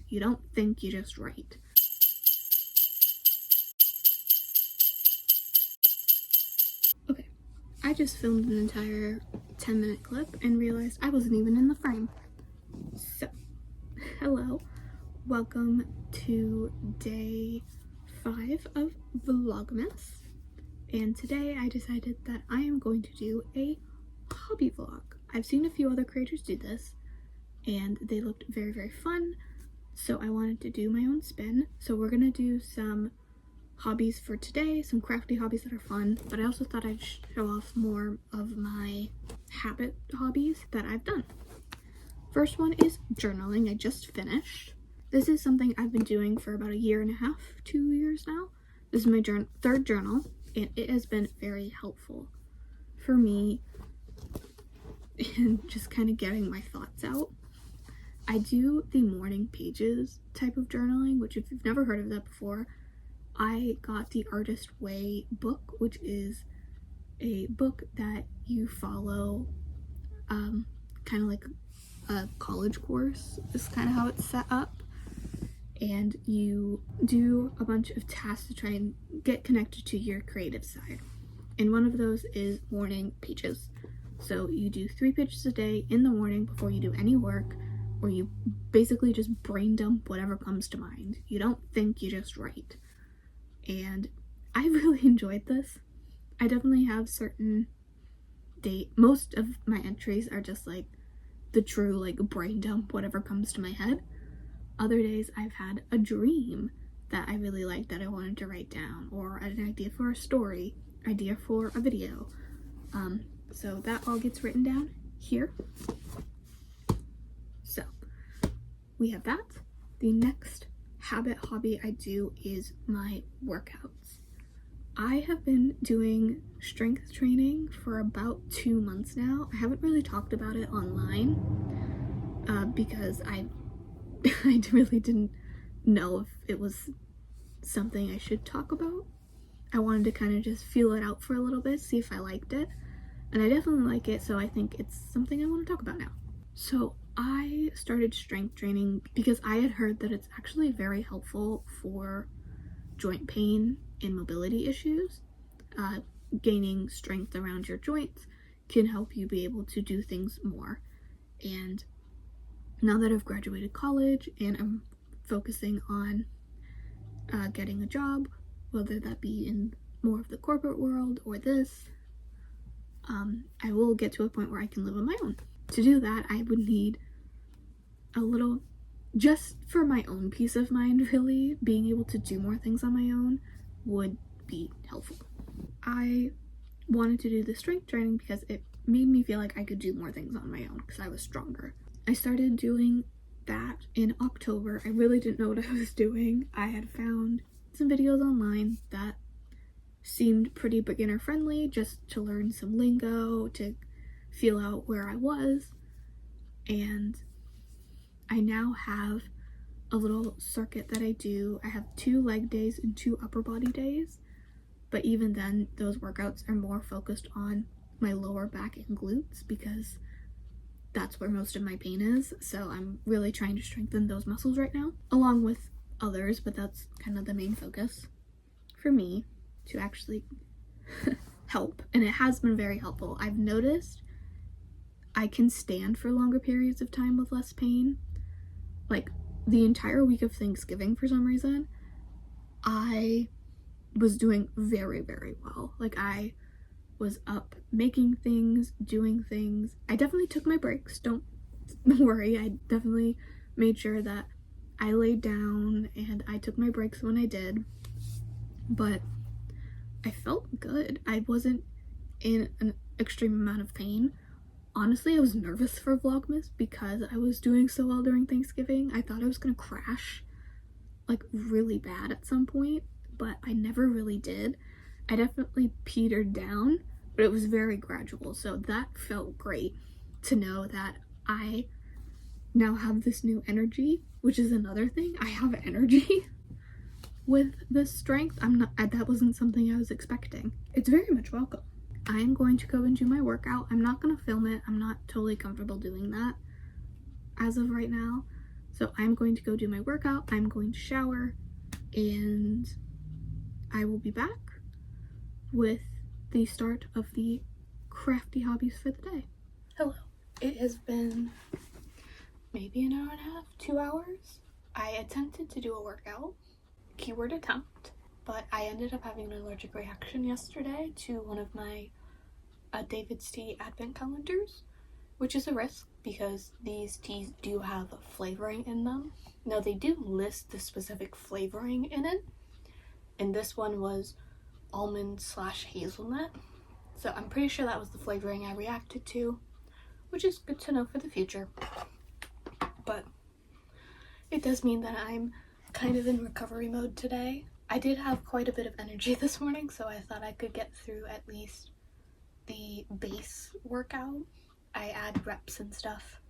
You don't think, you just write. Okay, I just filmed an entire 10-minute clip and realized I wasn't even in the frame. So, hello, welcome to day 5 of Vlogmas. And today I decided that I am going to do a hobby vlog. I've seen a few other creators do this and they looked very, very fun. So I wanted to do my own spin. So we're gonna do some hobbies for today, some crafty hobbies that are fun, but I also thought I'd show off more of my habit hobbies that I've done. First one is journaling. I just finished. This is something I've been doing for about 1.5 years, 2 years now. This is my third journal, and it has been very helpful for me in just kind of getting my thoughts out. I do the morning pages type of journaling, which if you've never heard of that before, I got the Artist Way book, which is a book that you follow, kind of like a college course is kind of how it's set up, and you do a bunch of tasks to try and get connected to your creative side, and one of those is morning pages. So you do 3 pages a day in the morning before you do any work, where you basically just brain dump whatever comes to mind. You don't think, you just write. And I really enjoyed this. I definitely have certain most of my entries are just like the true like brain dump, whatever comes to my head. Other days I've had a dream that I really liked that I wanted to write down, or an idea for a story, idea for a video. So that all gets written down here. So we have that. The next hobby I do is my workouts. I have been doing strength training for about 2 months now. I haven't really talked about it online because I really didn't know if it was something I should talk about. I wanted to kind of just feel it out for a little bit, see if I liked it, and I definitely like it, so I think it's something I want to talk about now. So I started strength training because I had heard that it's actually very helpful for joint pain and mobility issues. Gaining strength around your joints can help you be able to do things more. And now that I've graduated college and I'm focusing on getting a job, whether that be in more of the corporate world or this, I will get to a point where I can live on my own. To do that, I would need a little, just for my own peace of mind really, being able to do more things on my own would be helpful. I wanted to do the strength training because it made me feel like I could do more things on my own because I was stronger. I started doing that in October. I really didn't know what I was doing. I had found some videos online that seemed pretty beginner friendly, just to learn some lingo, to feel out where I was, and I now have a little circuit that I do. I have 2 leg days and 2 upper body days, but even then those workouts are more focused on my lower back and glutes because that's where most of my pain is. So I'm really trying to strengthen those muscles right now, along with others, but that's kind of the main focus for me to actually help, and it has been very helpful. I've noticed I can stand for longer periods of time with less pain. Like the entire week of Thanksgiving, for some reason, I was doing very, very well. Like I was up making things, doing things. I definitely took my breaks, don't worry. I definitely made sure that I laid down and I took my breaks when I did, but I felt good. I wasn't in an extreme amount of pain. Honestly, I was nervous for Vlogmas because I was doing so well during Thanksgiving. I thought I was gonna crash like really bad at some point, but I never really did. I definitely petered down, but it was very gradual, so that felt great to know that I now have this new energy, which is another thing. I have energy with this strength. That wasn't something I was expecting. It's very much welcome. I am going to go and do my workout. I'm not going to film it. I'm not totally comfortable doing that as of right now. So I'm going to go do my workout, I'm going to shower, and I will be back with the start of the crafty hobbies for the day. Hello. It has been maybe an hour and a half, 2 hours. I attempted to do a workout, keyword attempt, but I ended up having an allergic reaction yesterday to one of my David's Tea advent calendars, which is a risk because these teas do have flavoring in them. Now they do list the specific flavoring in it, and this one was almond/hazelnut, so I'm pretty sure that was the flavoring I reacted to, which is good to know for the future. But it does mean that I'm kind of in recovery mode today. I did have quite a bit of energy this morning, so I thought I could get through at least the base workout. I add reps and stuff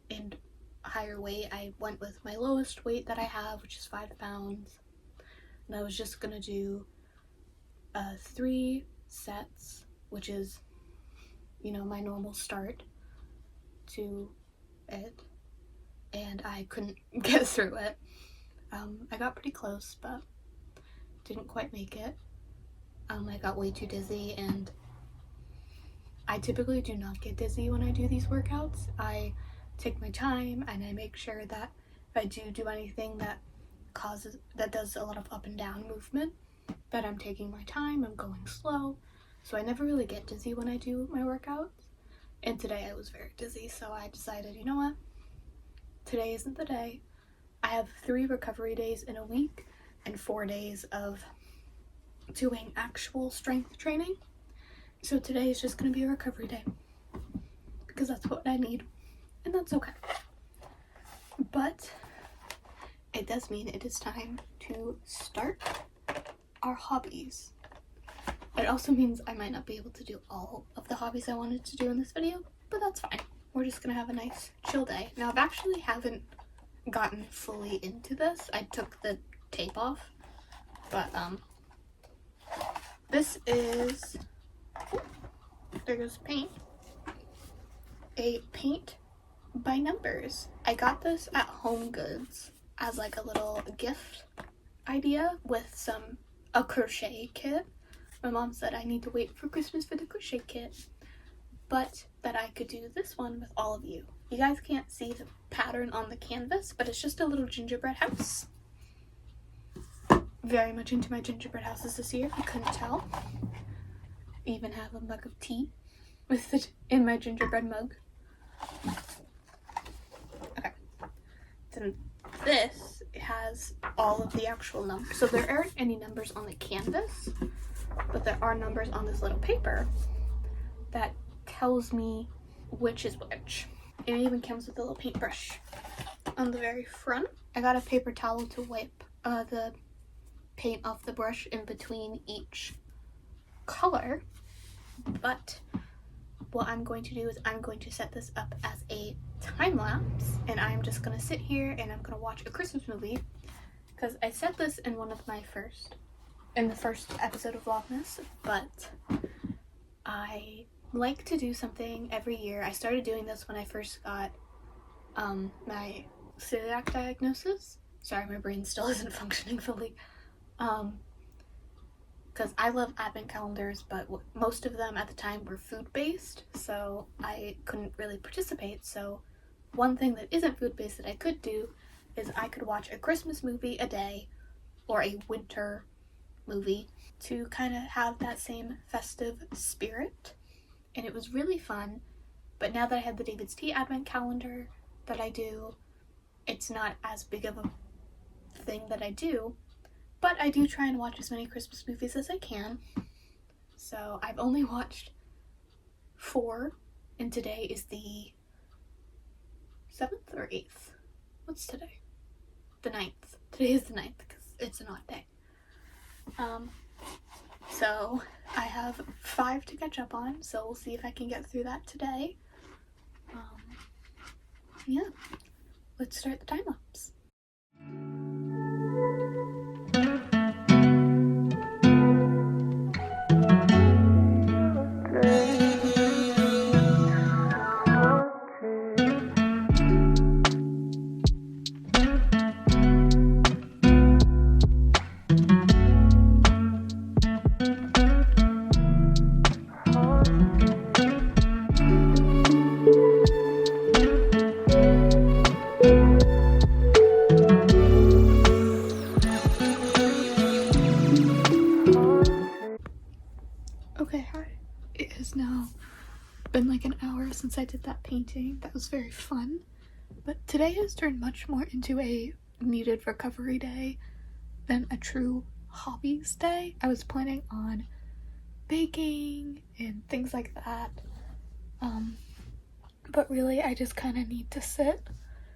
and higher weight. I went with my lowest weight that I have, which is 5 pounds, and I was just gonna do 3 sets, which is, you know, my normal start to it, and I couldn't get through it. I got pretty close, but didn't quite make it. I got way too dizzy, and I typically do not get dizzy when I do these workouts. I take my time and I make sure that if I do anything that does a lot of up and down movement, that I'm taking my time, I'm going slow, so I never really get dizzy when I do my workouts. And today I was very dizzy, so I decided, you know what, today isn't the day. I have 3 recovery days in a week and 4 days of doing actual strength training, so today is just going to be a recovery day because that's what I need, and that's okay. But it does mean it is time to start our hobbies. It also means I might not be able to do all of the hobbies I wanted to do in this video, but that's fine. We're just gonna have a nice chill day. Now, I've actually haven't gotten fully into this. I took the tape off, but this is, there goes paint, a paint by numbers. I got this at Home Goods as like a little gift idea with a crochet kit. My mom said I need to wait for Christmas for the crochet kit, but that I could do this one with all of you. You guys can't see the pattern on the canvas, but it's just a little gingerbread house. Very much into my gingerbread houses this year, if you couldn't tell. Even have a mug of tea with it in my gingerbread mug. Okay, so this has all of the actual numbers. So there aren't any numbers on the canvas, but there are numbers on this little paper that tells me which is which. It even comes with a little paintbrush on the very front. I got a paper towel to wipe the paint off the brush in between each color, but what I'm going to do is I'm going to set this up as a time lapse, and I'm just gonna sit here and I'm gonna watch a Christmas movie, because I said this in the first episode of Vlogmas, but I like to do something every year. I started doing this when I first got my celiac diagnosis. Sorry, my brain still isn't functioning fully. Because I love advent calendars, but most of them at the time were food-based, so I couldn't really participate. So one thing that isn't food-based that I could do is I could watch a Christmas movie a day or a winter movie to kind of have that same festive spirit, and it was really fun. But now that I have the David's Tea advent calendar that I do, it's not as big of a thing that I do, but I do try and watch as many Christmas movies as I can. So I've only watched 4, and today is the 7th or 8th. What's today? The 9th. Today is the 9th because it's an odd day. So I have 5 to catch up on, so we'll see if I can get through that today. Yeah, let's start the time lapse. I did that painting. That was very fun. But today has turned much more into a needed recovery day than a true hobbies day. I was planning on baking and things like that. But really I just kind of need to sit.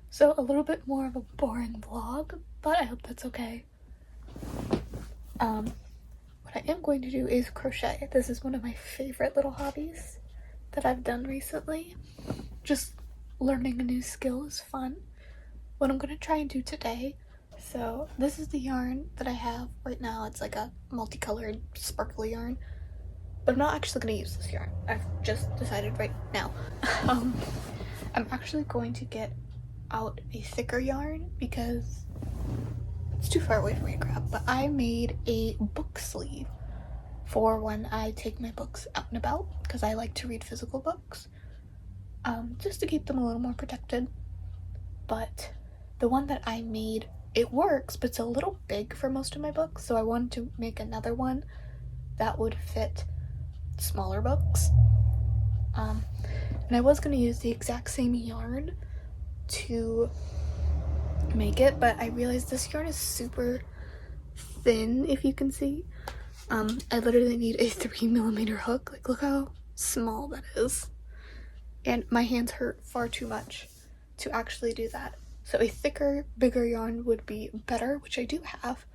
So a little bit more of a boring vlog, but I hope that's okay. What I am going to do is crochet. This is one of my favorite little hobbies that I've done recently. Just learning a new skill is fun. What I'm going to try and do today, so this is the yarn that I have right now. It's like a multicolored sparkly yarn, but I'm not actually going to use this yarn. I've just decided right now. I'm actually going to get out a thicker yarn because it's too far away for me to grab, but I made a book sleeve for when I take my books out and about, because I like to read physical books, just to keep them a little more protected. But the one that I made, it works, but it's a little big for most of my books, so I wanted to make another one that would fit smaller books. And I was going to use the exact same yarn to make it, but I realized this yarn is super thin, if you can see. I literally need a 3mm hook. Like, look how small that is. And my hands hurt far too much to actually do that. So a thicker, bigger yarn would be better, which I do have.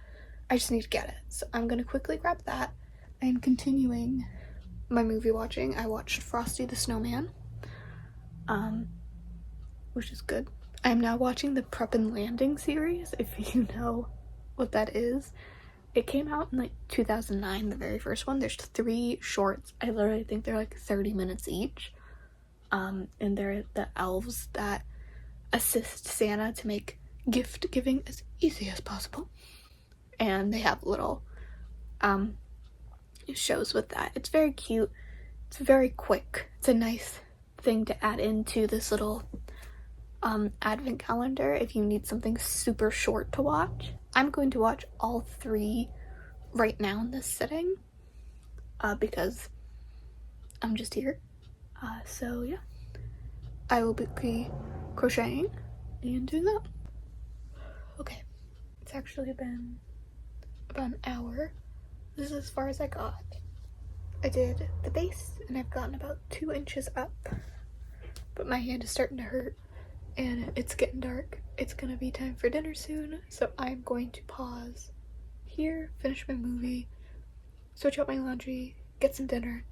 I just need to get it. So I'm gonna quickly grab that. I am continuing my movie watching. I watched Frosty the Snowman, which is good. I'm now watching the Prep and Landing series, if you know what that is. It came out in like 2009, the very first one. There's 3 shorts. I literally think they're like 30 minutes each. And they're the elves that assist Santa to make gift giving as easy as possible. And they have little shows with that. It's very cute. It's very quick. It's a nice thing to add into this little advent calendar if you need something super short to watch. I'm going to watch all 3 right now in this sitting because I'm just here. So yeah, I will be crocheting and doing that. Okay, it's actually been about an hour. This is as far as I got. I did the base and I've gotten about 2 inches up, but my hand is starting to hurt and it's getting dark. It's gonna be time for dinner soon, so I'm going to pause here, finish my movie, switch out my laundry, get some dinner,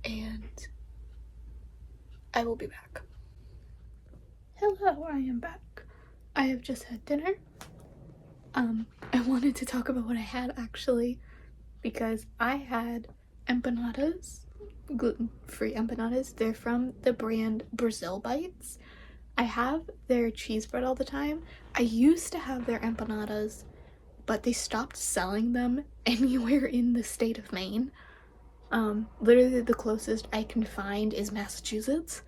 and I will be back. Hello, I am back. I have just had dinner. I wanted to talk about what I had actually, because I had empanadas, gluten-free empanadas. They're from the brand Brazil Bites. I have their cheese bread all the time. I used to have their empanadas, but they stopped selling them anywhere in the state of Maine. Literally the closest I can find is Massachusetts.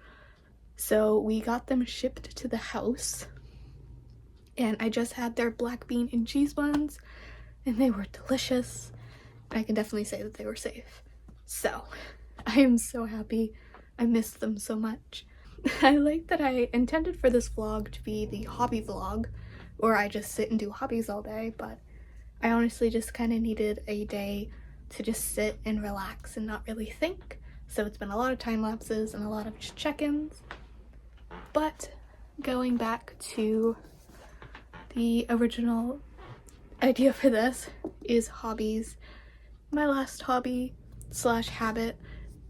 So we got them shipped to the house, and I just had their black bean and cheese ones, and they were delicious. I can definitely say that they were safe. So I am so happy. I missed them so much. I like that I intended for this vlog to be the hobby vlog, where I just sit and do hobbies all day, but I honestly just kind of needed a day to just sit and relax and not really think. So it's been a lot of time lapses and a lot of just check-ins. But going back to the original idea for this is hobbies. My last hobby / habit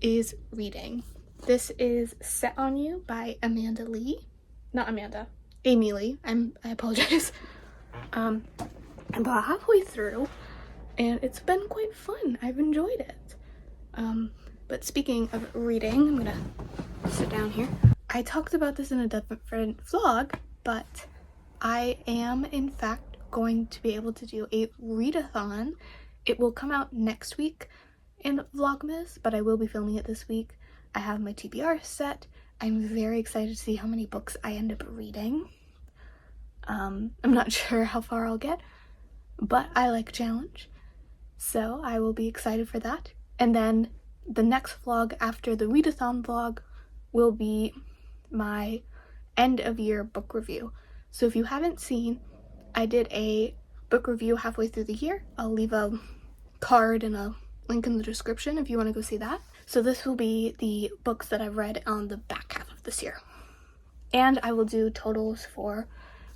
is reading. This is Set on You by Amanda Lee. Not Amanda, Amy Lee. I apologize. I'm about halfway through and it's been quite fun. I've enjoyed it. But speaking of reading, I'm gonna sit down here. I talked about this in a different vlog, but I am in fact going to be able to do a readathon. It will come out next week in Vlogmas, but I will be filming it this week. I have my TBR set. I'm very excited to see how many books I end up reading. I'm not sure how far I'll get, but I like a challenge. So I will be excited for that. And then the next vlog after the readathon vlog will be my end of year book review. So if you haven't seen, I did a book review halfway through the year. I'll leave a card and a link in the description if you want to go see that. So this will be the books that I've read on the back half of this year. And I will do totals for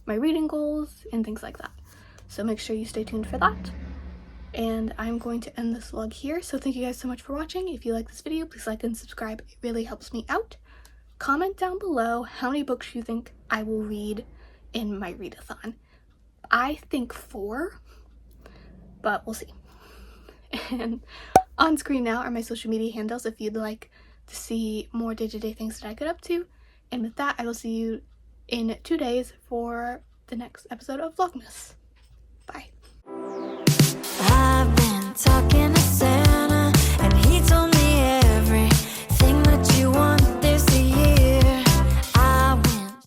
my reading goals and things like that. So make sure you stay tuned for that. And I'm going to end this vlog here. So thank you guys so much for watching. If you like this video, please like and subscribe. It really helps me out. Comment down below how many books you think I will read in my readathon. I think 4, but we'll see. And on screen now are my social media handles if you'd like to see more day-to-day things that I get up to. And with that, I will see you in 2 days for the next episode of Vlogmas. Bye. I've been talking